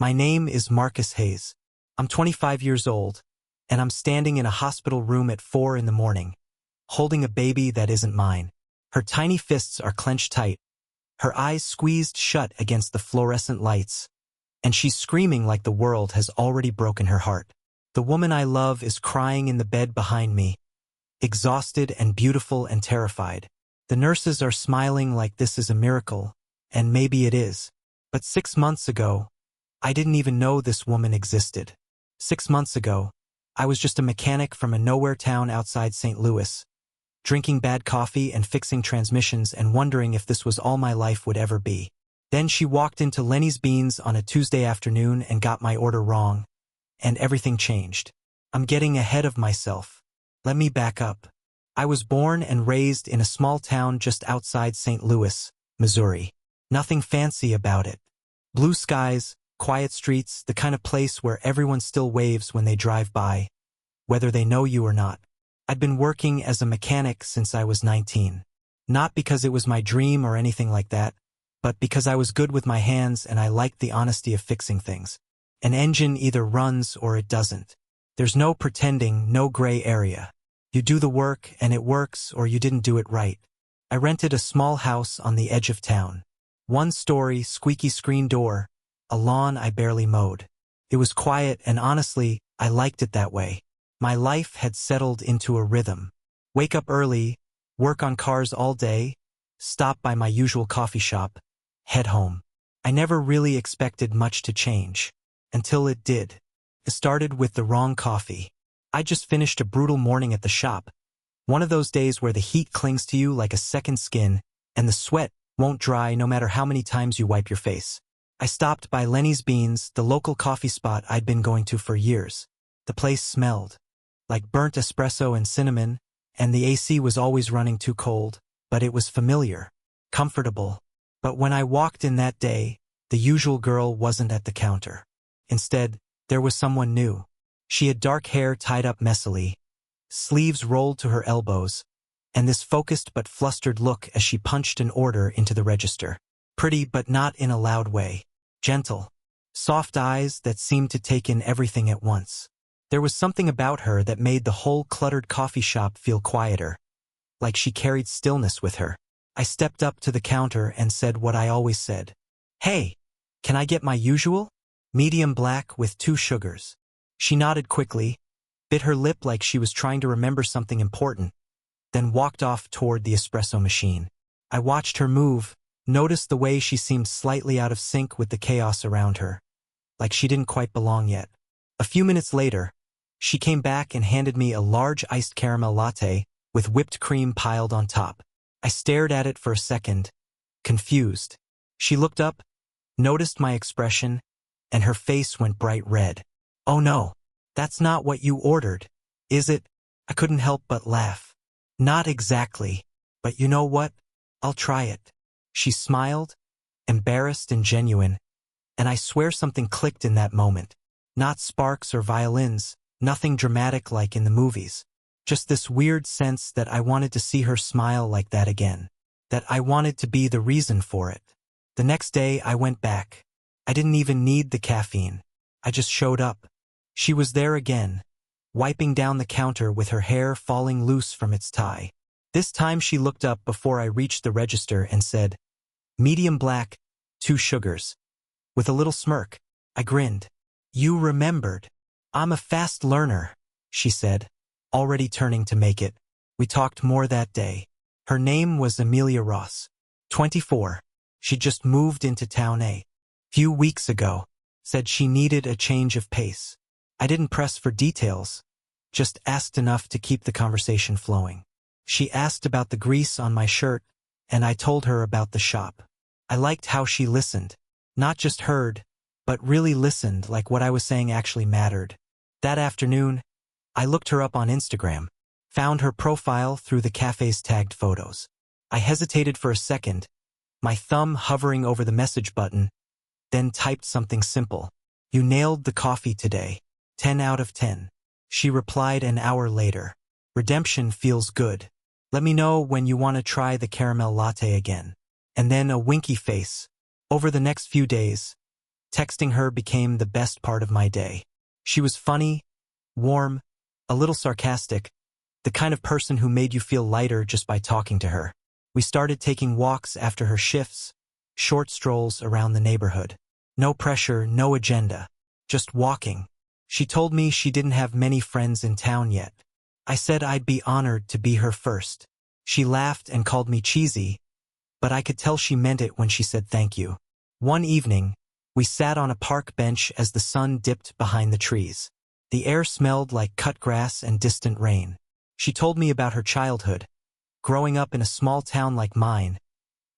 My name is Marcus Hayes. I'm 25 years old, and I'm standing in a hospital room at 4 in the morning, holding a baby that isn't mine. Her tiny fists are clenched tight, her eyes squeezed shut against the fluorescent lights, and she's screaming like the world has already broken her heart. The woman I love is crying in the bed behind me, exhausted and beautiful and terrified. The nurses are smiling like this is a miracle, and maybe it is. But 6 months ago, I didn't even know this woman existed. 6 months ago, I was just a mechanic from a nowhere town outside St. Louis, drinking bad coffee and fixing transmissions and wondering if this was all my life would ever be. Then she walked into Lenny's Beans on a Tuesday afternoon and got my order wrong, and everything changed. I'm getting ahead of myself. Let me back up. I was born and raised in a small town just outside St. Louis, Missouri. Nothing fancy about it. Blue skies, quiet streets, the kind of place where everyone still waves when they drive by, whether they know you or not. I'd been working as a mechanic since I was 19. Not because it was my dream or anything like that, but because I was good with my hands and I liked the honesty of fixing things. An engine either runs or it doesn't. There's no pretending, no gray area. You do the work and it works or you didn't do it right. I rented a small house on the edge of town. 1-story, squeaky screen door, a lawn I barely mowed. It was quiet and honestly, I liked it that way. My life had settled into a rhythm. Wake up early, work on cars all day, stop by my usual coffee shop, head home. I never really expected much to change. Until it did. It started with the wrong coffee. I just finished a brutal morning at the shop. One of those days where the heat clings to you like a second skin, and the sweat won't dry no matter how many times you wipe your face. I stopped by Lenny's Beans, the local coffee spot I'd been going to for years. The place smelled like burnt espresso and cinnamon, and the AC was always running too cold, but it was familiar, comfortable. But when I walked in that day, the usual girl wasn't at the counter. Instead, there was someone new. She had dark hair tied up messily, sleeves rolled to her elbows, and this focused but flustered look as she punched an order into the register. Pretty but not in a loud way. Gentle. Soft eyes that seemed to take in everything at once. There was something about her that made the whole cluttered coffee shop feel quieter, like she carried stillness with her. I stepped up to the counter and said what I always said. "Hey, can I get my usual? Medium black with 2 sugars." She nodded quickly, bit her lip like she was trying to remember something important, then walked off toward the espresso machine. I watched her move, noticed the way she seemed slightly out of sync with the chaos around her, like she didn't quite belong yet. A few minutes later, she came back and handed me a large iced caramel latte with whipped cream piled on top. I stared at it for a second, confused. She looked up, noticed my expression, and her face went bright red. "Oh no, that's not what you ordered, is it?" I couldn't help but laugh. "Not exactly, but you know what? I'll try it." She smiled, embarrassed and genuine, and I swear something clicked in that moment. Not sparks or violins, nothing dramatic like in the movies. Just this weird sense that I wanted to see her smile like that again. That I wanted to be the reason for it. The next day I went back. I didn't even need the caffeine. I just showed up. She was there again, wiping down the counter with her hair falling loose from its tie. This time she looked up before I reached the register and said, "Medium black, 2 sugars." With a little smirk, I grinned. "You remembered. I'm a fast learner," she said, already turning to make it. We talked more that day. Her name was Emilia Ross, 24. She just moved into town a few weeks ago. Said she needed a change of pace. I didn't press for details, just asked enough to keep the conversation flowing. She asked about the grease on my shirt, and I told her about the shop. I liked how she listened. Not just heard, but really listened like what I was saying actually mattered. That afternoon, I looked her up on Instagram, found her profile through the cafe's tagged photos. I hesitated for a second, my thumb hovering over the message button, then typed something simple. "You nailed the coffee today. 10 out of 10. She replied an hour later. "Redemption feels good. Let me know when you want to try the caramel latte again." And then a winky face. Over the next few days, Texting her became the best part of my day. She was funny, warm, a little sarcastic, the kind of person who made you feel lighter just by talking to her. We started taking walks after her shifts, short strolls around the neighborhood. No pressure, no agenda, just walking. She told me she didn't have many friends in town yet. I said I'd be honored to be her first. She laughed and called me cheesy, but I could tell she meant it when she said thank you. One evening, we sat on a park bench as the sun dipped behind the trees. The air smelled like cut grass and distant rain. She told me about her childhood, growing up in a small town like mine,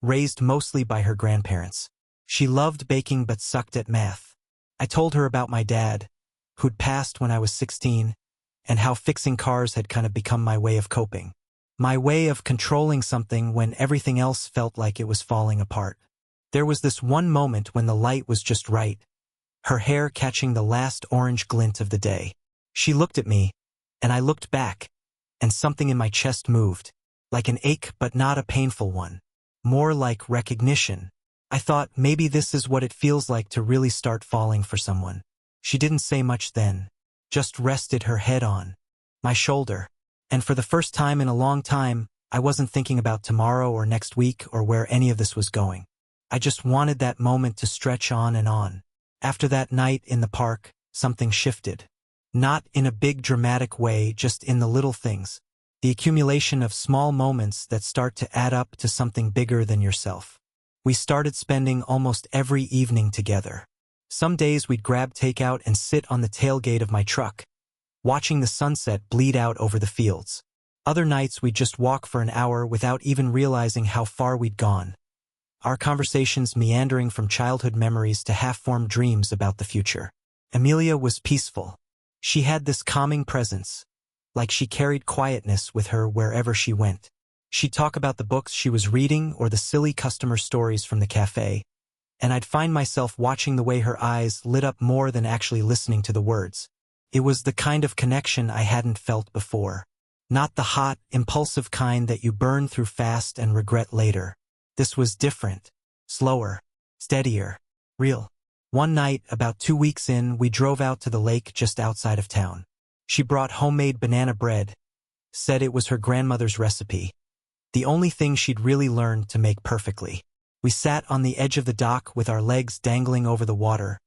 raised mostly by her grandparents. She loved baking but sucked at math. I told her about my dad, who'd passed when I was 16, and how fixing cars had kind of become my way of coping. My way of controlling something when everything else felt like it was falling apart. There was this one moment when the light was just right, her hair catching the last orange glint of the day. She looked at me, and I looked back, and something in my chest moved, like an ache but not a painful one, more like recognition. I thought maybe this is what it feels like to really start falling for someone. She didn't say much then, just rested her head on my shoulder. And for the first time in a long time, I wasn't thinking about tomorrow or next week or where any of this was going. I just wanted that moment to stretch on and on. After that night in the park, something shifted. Not in a big dramatic way, just in the little things. The accumulation of small moments that start to add up to something bigger than yourself. We started spending almost every evening together. Some days we'd grab takeout and sit on the tailgate of my truck, watching the sunset bleed out over the fields. Other nights we'd just walk for an hour without even realizing how far we'd gone. Our conversations meandering from childhood memories to half-formed dreams about the future. Emilia was peaceful. She had this calming presence, like she carried quietness with her wherever she went. She'd talk about the books she was reading or the silly customer stories from the cafe, and I'd find myself watching the way her eyes lit up more than actually listening to the words. It was the kind of connection I hadn't felt before. Not the hot, impulsive kind that you burn through fast and regret later. This was different, slower, steadier, real. One night, about 2 weeks in, we drove out to the lake just outside of town. She brought homemade banana bread, said it was her grandmother's recipe, the only thing she'd really learned to make perfectly. We sat on the edge of the dock with our legs dangling over the water,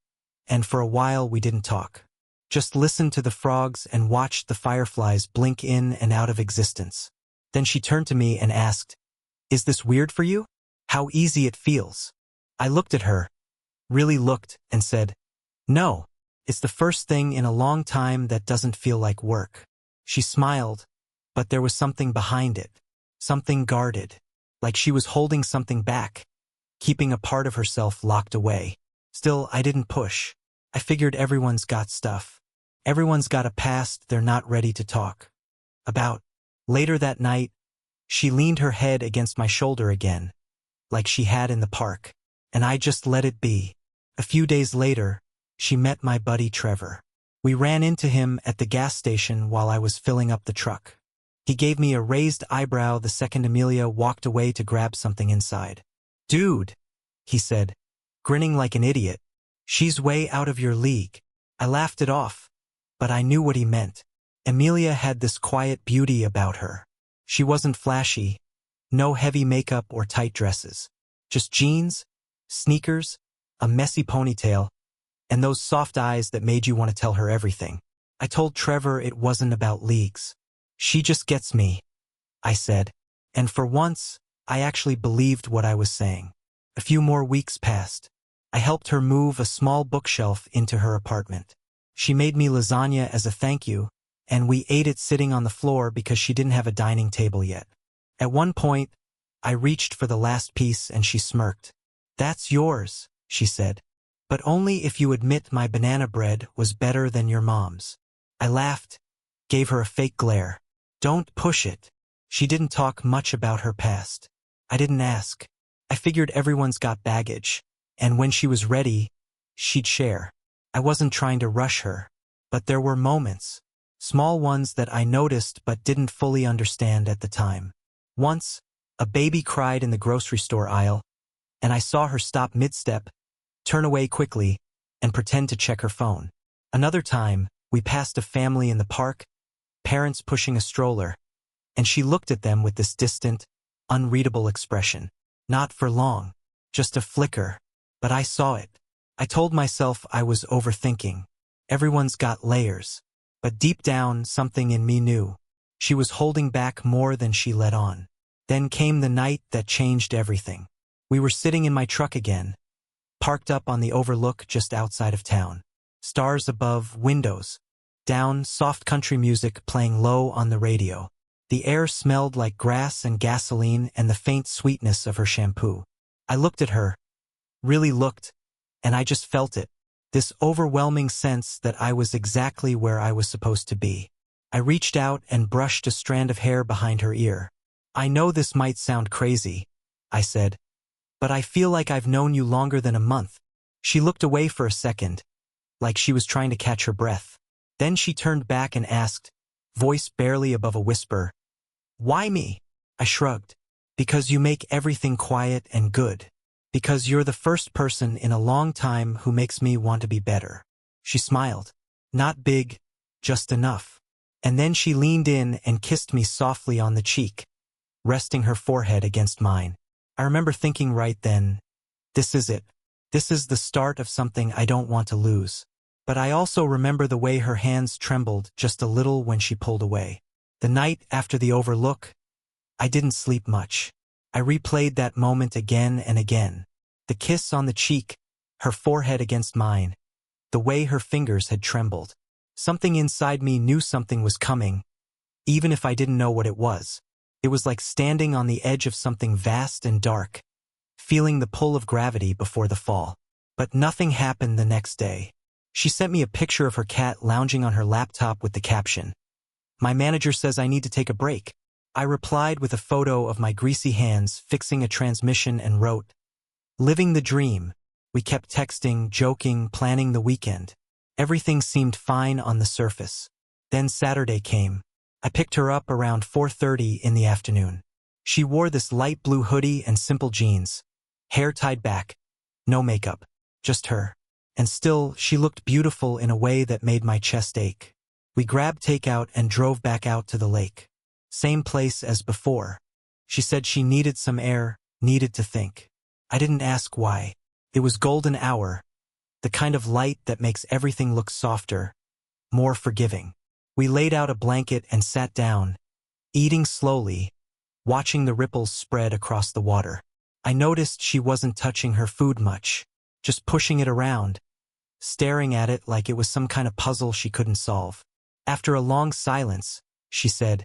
and for a while we didn't talk. Just listened to the frogs and watched the fireflies blink in and out of existence. Then she turned to me and asked, "Is this weird for you? How easy it feels." I looked at her, really looked, and said, "No, it's the first thing in a long time that doesn't feel like work." She smiled, but there was something behind it, something guarded, like she was holding something back, keeping a part of herself locked away. Still, I didn't push. I figured everyone's got stuff. Everyone's got a past they're not ready to talk about. Later that night, she leaned her head against my shoulder again, like she had in the park, and I just let it be. A few days later, she met my buddy Trevor. We ran into him at the gas station while I was filling up the truck. He gave me a raised eyebrow the second Emilia walked away to grab something inside. "Dude," he said, grinning like an idiot, "she's way out of your league." I laughed it off, but I knew what he meant. Emilia had this quiet beauty about her. She wasn't flashy, no heavy makeup or tight dresses. Just jeans, sneakers, a messy ponytail, and those soft eyes that made you want to tell her everything. I told Trevor it wasn't about leagues. "She just gets me," I said, and for once, I actually believed what I was saying. A few more weeks passed. I helped her move a small bookshelf into her apartment. She made me lasagna as a thank you, and we ate it sitting on the floor because she didn't have a dining table yet. At one point, I reached for the last piece and she smirked. "That's yours," she said, "but only if you admit my banana bread was better than your mom's." I laughed, gave her a fake glare. "Don't push it." She didn't talk much about her past. I didn't ask. I figured everyone's got baggage, and when she was ready, she'd share. I wasn't trying to rush her, but there were moments, small ones that I noticed but didn't fully understand at the time. Once, a baby cried in the grocery store aisle, and I saw her stop mid-step, turn away quickly, and pretend to check her phone. Another time, we passed a family in the park, parents pushing a stroller, and she looked at them with this distant, unreadable expression. Not for long, just a flicker, but I saw it. I told myself I was overthinking. Everyone's got layers. But deep down, something in me knew. She was holding back more than she let on. Then came the night that changed everything. We were sitting in my truck again, parked up on the overlook just outside of town. Stars above, windows down, soft country music playing low on the radio. The air smelled like grass and gasoline and the faint sweetness of her shampoo. I looked at her, really looked, and I just felt it. This overwhelming sense that I was exactly where I was supposed to be. I reached out and brushed a strand of hair behind her ear. I know this might sound crazy, I said, but I feel like I've known you longer than a month. She looked away for a second, like she was trying to catch her breath. Then she turned back and asked, voice barely above a whisper, "Why me?" I shrugged. "Because you make everything quiet and good. Because you're the first person in a long time who makes me want to be better." She smiled. Not big, just enough. And then she leaned in and kissed me softly on the cheek, resting her forehead against mine. I remember thinking right then, this is it. This is the start of something I don't want to lose. But I also remember the way her hands trembled just a little when she pulled away. The night after the overlook, I didn't sleep much. I replayed that moment again and again. The kiss on the cheek, her forehead against mine, the way her fingers had trembled. Something inside me knew something was coming, even if I didn't know what it was. It was like standing on the edge of something vast and dark, feeling the pull of gravity before the fall. But nothing happened the next day. She sent me a picture of her cat lounging on her laptop with the caption, "My manager says I need to take a break." I replied with a photo of my greasy hands fixing a transmission and wrote, "Living the dream." We kept texting, joking, planning the weekend. Everything seemed fine on the surface. Then Saturday came. I picked her up around 4:30 in the afternoon. She wore this light blue hoodie and simple jeans, hair tied back, no makeup, just her. And still, she looked beautiful in a way that made my chest ache. We grabbed takeout and drove back out to the lake. Same place as before. She said she needed some air, needed to think. I didn't ask why. It was golden hour, the kind of light that makes everything look softer, more forgiving. We laid out a blanket and sat down, eating slowly, watching the ripples spread across the water. I noticed she wasn't touching her food much, just pushing it around, staring at it like it was some kind of puzzle she couldn't solve. After a long silence, she said,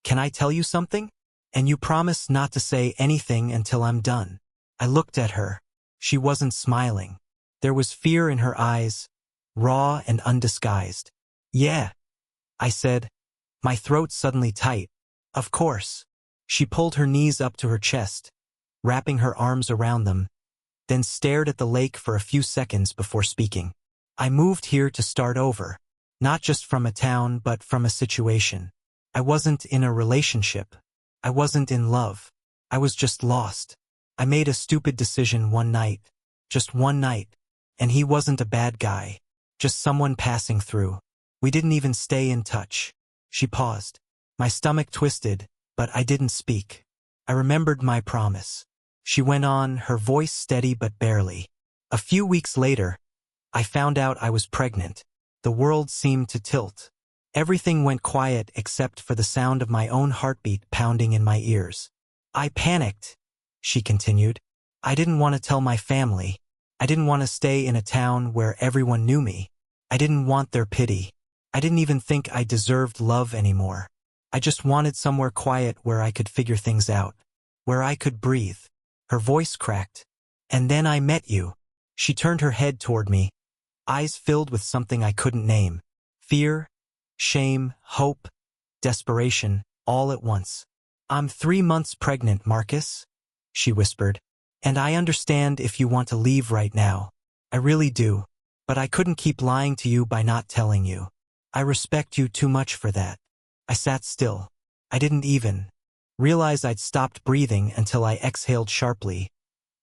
"Can I tell you something? And you promise not to say anything until I'm done." I looked at her. She wasn't smiling. There was fear in her eyes, raw and undisguised. "Yeah," I said, my throat suddenly tight. "Of course." She pulled her knees up to her chest, wrapping her arms around them, then stared at the lake for a few seconds before speaking. "I moved here to start over, not just from a town but from a situation. I wasn't in a relationship. I wasn't in love. I was just lost. I made a stupid decision one night, just one night, and he wasn't a bad guy, just someone passing through. We didn't even stay in touch." She paused. My stomach twisted, but I didn't speak. I remembered my promise. She went on, her voice steady but barely. "A few weeks later, I found out I was pregnant. The world seemed to tilt. Everything went quiet except for the sound of my own heartbeat pounding in my ears. I panicked," she continued. "I didn't want to tell my family. I didn't want to stay in a town where everyone knew me. I didn't want their pity. I didn't even think I deserved love anymore. I just wanted somewhere quiet where I could figure things out, where I could breathe." Her voice cracked. "And then I met you." She turned her head toward me, eyes filled with something I couldn't name. Fear, shame, hope, desperation, all at once. "I'm 3 months pregnant, Marcus," she whispered. "And I understand if you want to leave right now. I really do. But I couldn't keep lying to you by not telling you. I respect you too much for that." I sat still. I didn't even realize I'd stopped breathing until I exhaled sharply,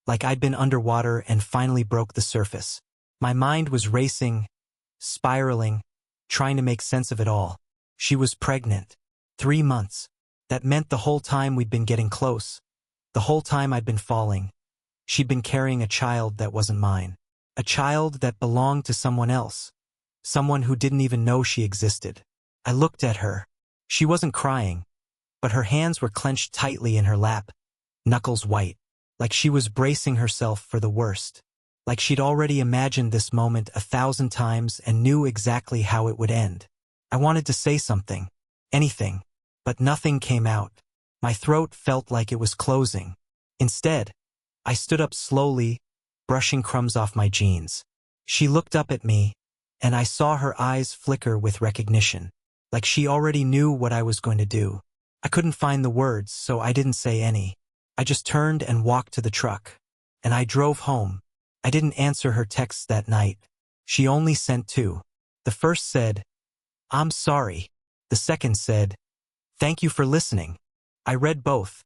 like I'd been underwater and finally broke the surface. My mind was racing, spiraling, trying to make sense of it all. She was pregnant. 3 months. That meant the whole time we'd been getting close. The whole time I'd been falling. She'd been carrying a child that wasn't mine. A child that belonged to someone else. Someone who didn't even know she existed. I looked at her. She wasn't crying, but her hands were clenched tightly in her lap, knuckles white, like she was bracing herself for the worst. Like she'd already imagined this moment 1,000 times and knew exactly how it would end. I wanted to say something, anything, but nothing came out. My throat felt like it was closing. Instead, I stood up slowly, brushing crumbs off my jeans. She looked up at me, and I saw her eyes flicker with recognition, like she already knew what I was going to do. I couldn't find the words, so I didn't say any. I just turned and walked to the truck, and I drove home. I didn't answer her texts that night. She only sent 2. The first said, "I'm sorry." The second said, "Thank you for listening." I read both,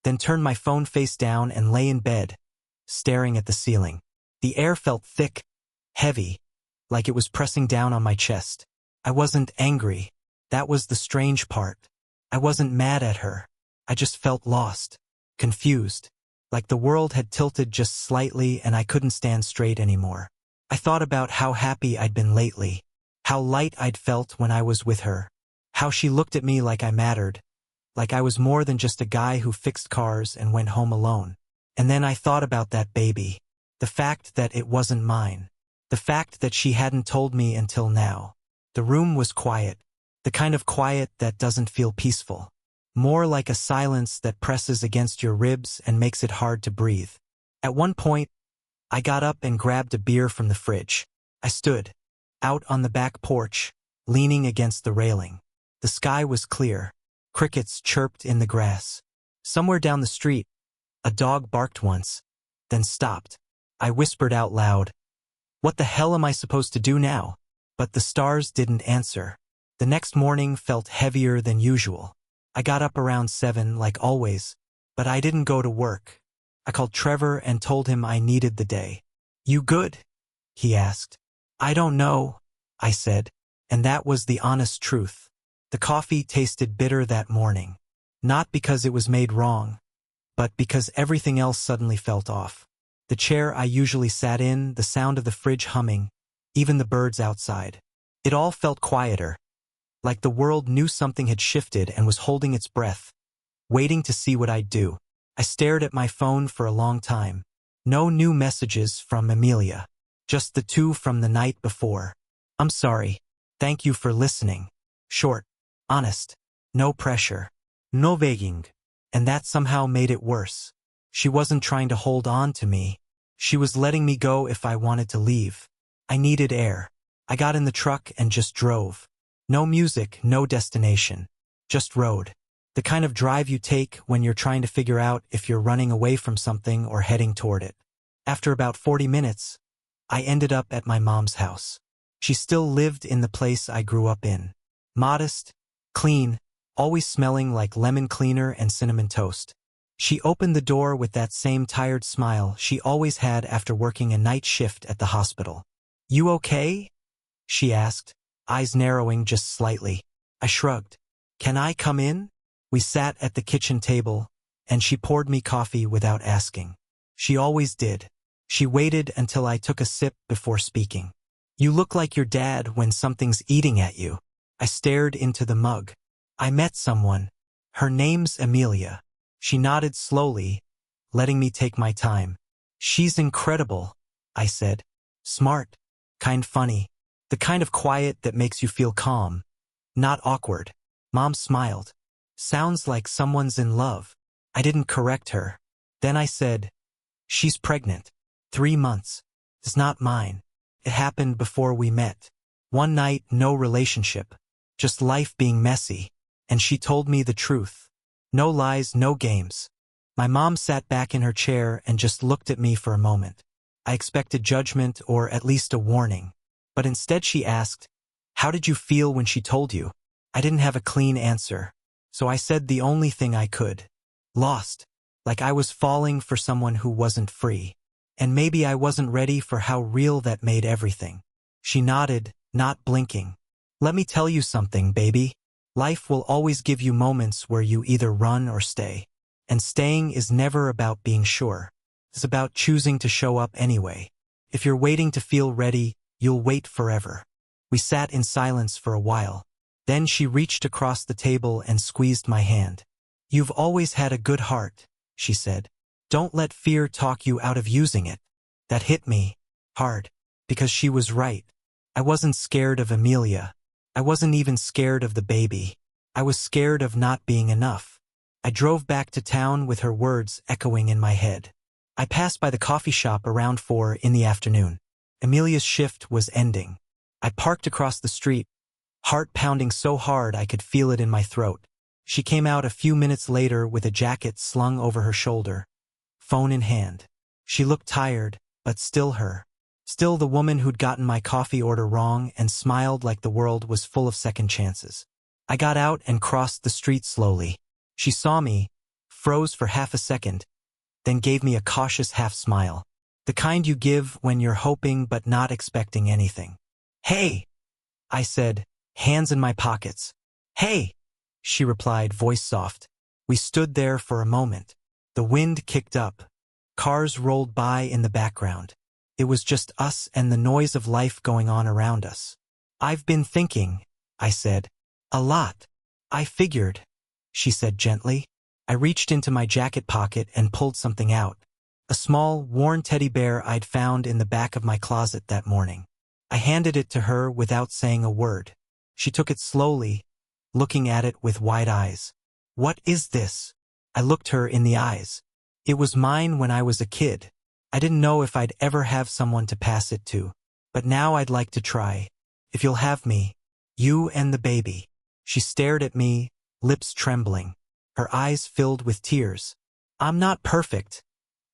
then turned my phone face down and lay in bed, staring at the ceiling. The air felt thick, heavy, like it was pressing down on my chest. I wasn't angry. That was the strange part. I wasn't mad at her. I just felt lost, confused, like the world had tilted just slightly and I couldn't stand straight anymore. I thought about how happy I'd been lately, how light I'd felt when I was with her, how she looked at me like I mattered, like I was more than just a guy who fixed cars and went home alone. And then I thought about that baby, the fact that it wasn't mine, the fact that she hadn't told me until now. The room was quiet, the kind of quiet that doesn't feel peaceful, more like a silence that presses against your ribs and makes it hard to breathe. At one point, I got up and grabbed a beer from the fridge. I stood out on the back porch, leaning against the railing. The sky was clear. Crickets chirped in the grass. Somewhere down the street, a dog barked once, then stopped. I whispered out loud, "What the hell am I supposed to do now?" But the stars didn't answer. The next morning felt heavier than usual. I got up around 7 like always, but I didn't go to work. I called Trevor and told him I needed the day. "You good?" he asked. "I don't know," I said, and that was the honest truth. The coffee tasted bitter that morning, not because it was made wrong, but because everything else suddenly felt off. The chair I usually sat in, the sound of the fridge humming, even the birds outside. It all felt quieter, like the world knew something had shifted and was holding its breath, waiting to see what I'd do. I stared at my phone for a long time. No new messages from Emilia, just the 2 from the night before. "I'm sorry. Thank you for listening." Short, honest, no pressure, no begging. And that somehow made it worse. She wasn't trying to hold on to me. She was letting me go if I wanted to leave. I needed air. I got in the truck and just drove. No music, no destination. Just road. The kind of drive you take when you're trying to figure out if you're running away from something or heading toward it. After about 40 minutes, I ended up at my mom's house. She still lived in the place I grew up in. Modest, clean, always smelling like lemon cleaner and cinnamon toast. She opened the door with that same tired smile she always had after working a night shift at the hospital. "You okay?" she asked, eyes narrowing just slightly. I shrugged. "Can I come in?" We sat at the kitchen table, and she poured me coffee without asking. She always did. She waited until I took a sip before speaking. "You look like your dad when something's eating at you." I stared into the mug. "I met someone. Her name's Emilia." She nodded slowly, letting me take my time. "She's incredible," I said. "Smart, kind funny, the kind of quiet that makes you feel calm, not awkward." Mom smiled. "Sounds like someone's in love." I didn't correct her. Then I said, "She's pregnant. 3 months. It's not mine. It happened before we met. One night, no relationship. Just life being messy. And she told me the truth. No lies, no games." My mom sat back in her chair and just looked at me for a moment. I expected judgment or at least a warning. But instead she asked, "How did you feel when she told you?" I didn't have a clean answer, so I said the only thing I could. Lost. Like I was falling for someone who wasn't free. And maybe I wasn't ready for how real that made everything. She nodded, not blinking. Let me tell you something, baby. Life will always give you moments where you either run or stay. And staying is never about being sure. It's about choosing to show up anyway. If you're waiting to feel ready, you'll wait forever. We sat in silence for a while. Then she reached across the table and squeezed my hand. You've always had a good heart, she said. Don't let fear talk you out of using it. That hit me hard, because she was right. I wasn't scared of Emilia. I wasn't even scared of the baby. I was scared of not being enough. I drove back to town with her words echoing in my head. I passed by the coffee shop around 4 in the afternoon. Emilia's shift was ending. I parked across the street, heart pounding so hard I could feel it in my throat. She came out a few minutes later with a jacket slung over her shoulder, phone in hand. She looked tired, but still her. Still the woman who'd gotten my coffee order wrong and smiled like the world was full of second chances. I got out and crossed the street slowly. She saw me, froze for half a second, then gave me a cautious half-smile. The kind you give when you're hoping but not expecting anything. Hey, I said, hands in my pockets. Hey, she replied, voice soft. We stood there for a moment. The wind kicked up. Cars rolled by in the background. It was just us and the noise of life going on around us. I've been thinking, I said. A lot. I figured, she said gently. I reached into my jacket pocket and pulled something out. A small, worn teddy bear I'd found in the back of my closet that morning. I handed it to her without saying a word. She took it slowly, looking at it with wide eyes. What is this? I looked her in the eyes. It was mine when I was a kid. I didn't know if I'd ever have someone to pass it to. But now I'd like to try. If you'll have me, you and the baby. She stared at me, lips trembling. Her eyes filled with tears. I'm not perfect,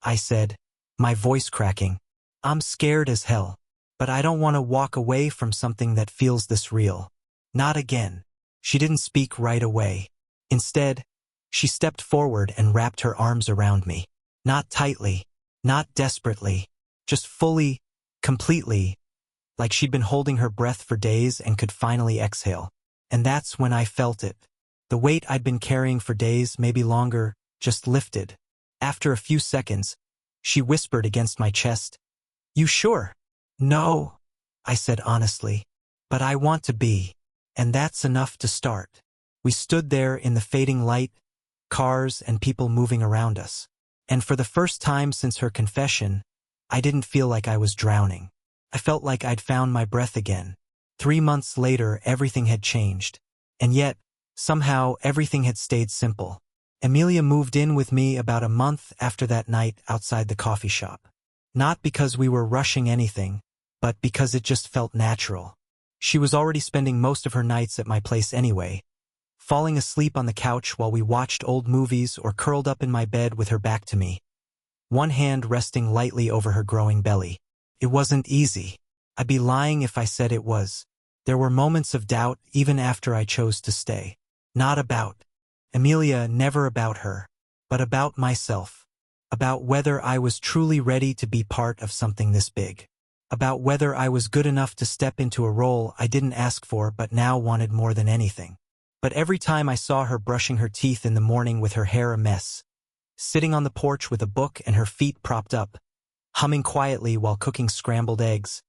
I said, my voice cracking. I'm scared as hell. But I don't want to walk away from something that feels this real. Not again. She didn't speak right away. Instead, she stepped forward and wrapped her arms around me. Not tightly, not desperately, just fully, completely, like she'd been holding her breath for days and could finally exhale. And that's when I felt it. The weight I'd been carrying for days, maybe longer, just lifted. After a few seconds, she whispered against my chest, You sure? No, I said honestly. But I want to be. And that's enough to start. We stood there in the fading light, cars and people moving around us. And for the first time since her confession, I didn't feel like I was drowning. I felt like I'd found my breath again. 3 months later, everything had changed. And yet, somehow, everything had stayed simple. Emilia moved in with me about a month after that night outside the coffee shop. Not because we were rushing anything, but because it just felt natural. She was already spending most of her nights at my place anyway, falling asleep on the couch while we watched old movies or curled up in my bed with her back to me, one hand resting lightly over her growing belly. It wasn't easy. I'd be lying if I said it was. There were moments of doubt even after I chose to stay. Not about Emilia, never about her, but about myself. About whether I was truly ready to be part of something this big. About whether I was good enough to step into a role I didn't ask for but now wanted more than anything. But every time I saw her brushing her teeth in the morning with her hair a mess, sitting on the porch with a book and her feet propped up, humming quietly while cooking scrambled eggs,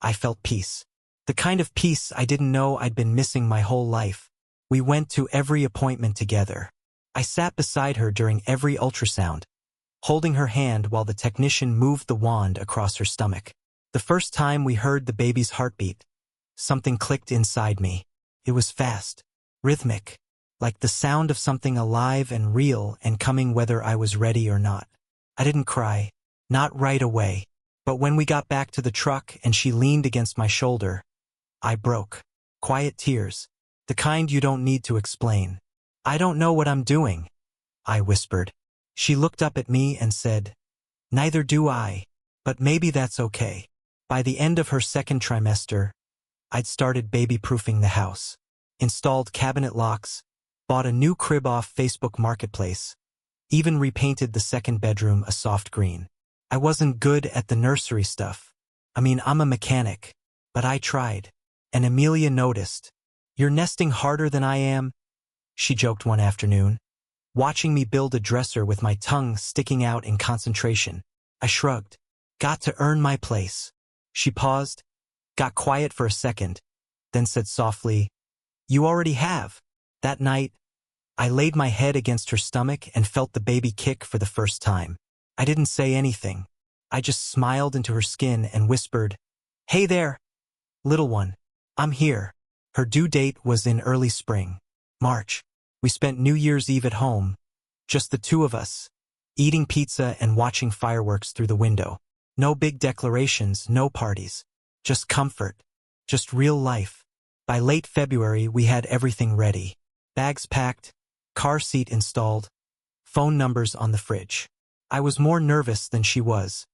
I felt peace. The kind of peace I didn't know I'd been missing my whole life. We went to every appointment together. I sat beside her during every ultrasound, holding her hand while the technician moved the wand across her stomach. The first time we heard the baby's heartbeat, something clicked inside me. It was fast, rhythmic, like the sound of something alive and real and coming whether I was ready or not. I didn't cry, not right away, but when we got back to the truck and she leaned against my shoulder, I broke. Quiet tears, the kind you don't need to explain. I don't know what I'm doing, I whispered. She looked up at me and said, Neither do I, but maybe that's okay. By the end of her second trimester, I'd started baby-proofing the house, installed cabinet locks, bought a new crib off Facebook Marketplace, even repainted the second bedroom a soft green. I wasn't good at the nursery stuff. I mean, I'm a mechanic, but I tried. And Emilia noticed. "You're nesting harder than I am," she joked one afternoon, watching me build a dresser with my tongue sticking out in concentration. I shrugged. "Got to earn my place." She paused, got quiet for a second, then said softly, "You already have." That night, I laid my head against her stomach and felt the baby kick for the first time. I didn't say anything. I just smiled into her skin and whispered, "Hey there, little one. I'm here." Her due date was in early spring, March. We spent New Year's Eve at home, just the two of us, eating pizza and watching fireworks through the window. No big declarations, no parties. Just comfort. Just real life. By late February, we had everything ready. Bags packed, car seat installed, phone numbers on the fridge. I was more nervous than she was,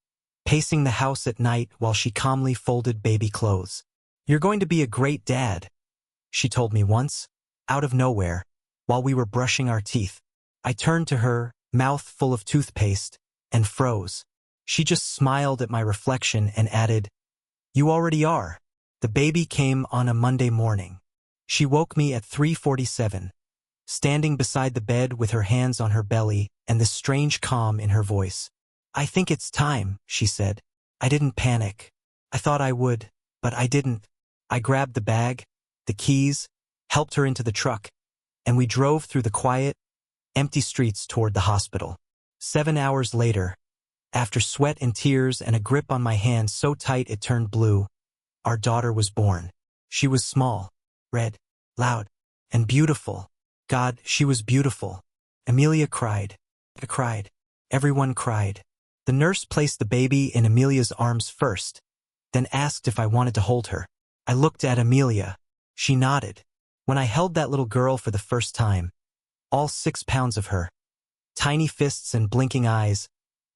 pacing the house at night while she calmly folded baby clothes. "You're going to be a great dad," she told me once, out of nowhere, while we were brushing our teeth. I turned to her, mouth full of toothpaste, and froze. She just smiled at my reflection and added, "You already are." The baby came on a Monday morning. She woke me at 3:47, standing beside the bed with her hands on her belly and this strange calm in her voice. "I think it's time," she said. I didn't panic. I thought I would, but I didn't. I grabbed the bag, the keys, helped her into the truck, and we drove through the quiet, empty streets toward the hospital. 7 hours later, after sweat and tears and a grip on my hand so tight it turned blue, our daughter was born. She was small, red, loud, and beautiful. God, she was beautiful. Emilia cried. I cried. Everyone cried. The nurse placed the baby in Emilia's arms first, then asked if I wanted to hold her. I looked at Emilia. She nodded. When I held that little girl for the first time, all 6 pounds of her, tiny fists and blinking eyes,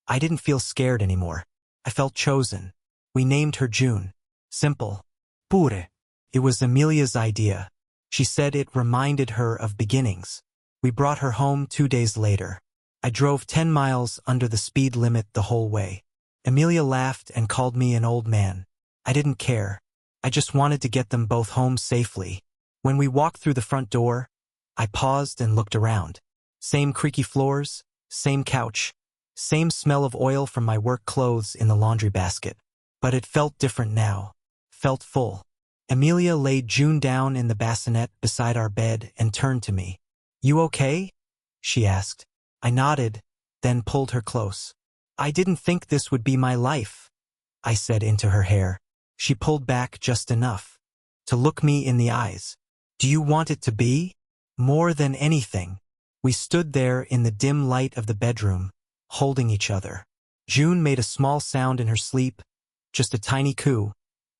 I didn't feel scared anymore. I felt chosen. We named her June. Simple. Pure. It was Emilia's idea. She said it reminded her of beginnings. We brought her home 2 days later. I drove 10 miles under the speed limit the whole way. Emilia laughed and called me an old man. I didn't care. I just wanted to get them both home safely. When we walked through the front door, I paused and looked around. Same creaky floors, same couch, same smell of oil from my work clothes in the laundry basket. But it felt different now. Felt full. Emilia laid June down in the bassinet beside our bed and turned to me. "You okay?" she asked. I nodded, then pulled her close. "I didn't think this would be my life," I said into her hair. She pulled back just enough to look me in the eyes. "Do you want it to be?" "More than anything." We stood there in the dim light of the bedroom, holding each other. June made a small sound in her sleep, just a tiny coo,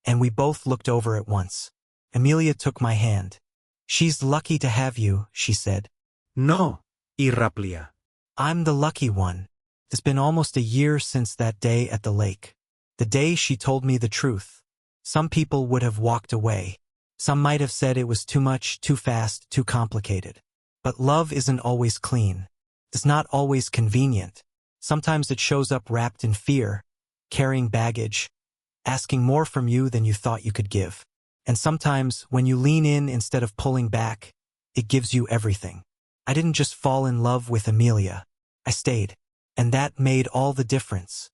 and we both looked over at once. Emilia took my hand. "She's lucky to have you," she said. No, Irraplia. "I'm the lucky one." It's been almost a year since that day at the lake. The day she told me the truth. Some people would have walked away. Some might have said it was too much, too fast, too complicated. But love isn't always clean. It's not always convenient. Sometimes it shows up wrapped in fear, carrying baggage, asking more from you than you thought you could give. And sometimes, when you lean in instead of pulling back, it gives you everything. I didn't just fall in love with Emilia. I stayed. And that made all the difference.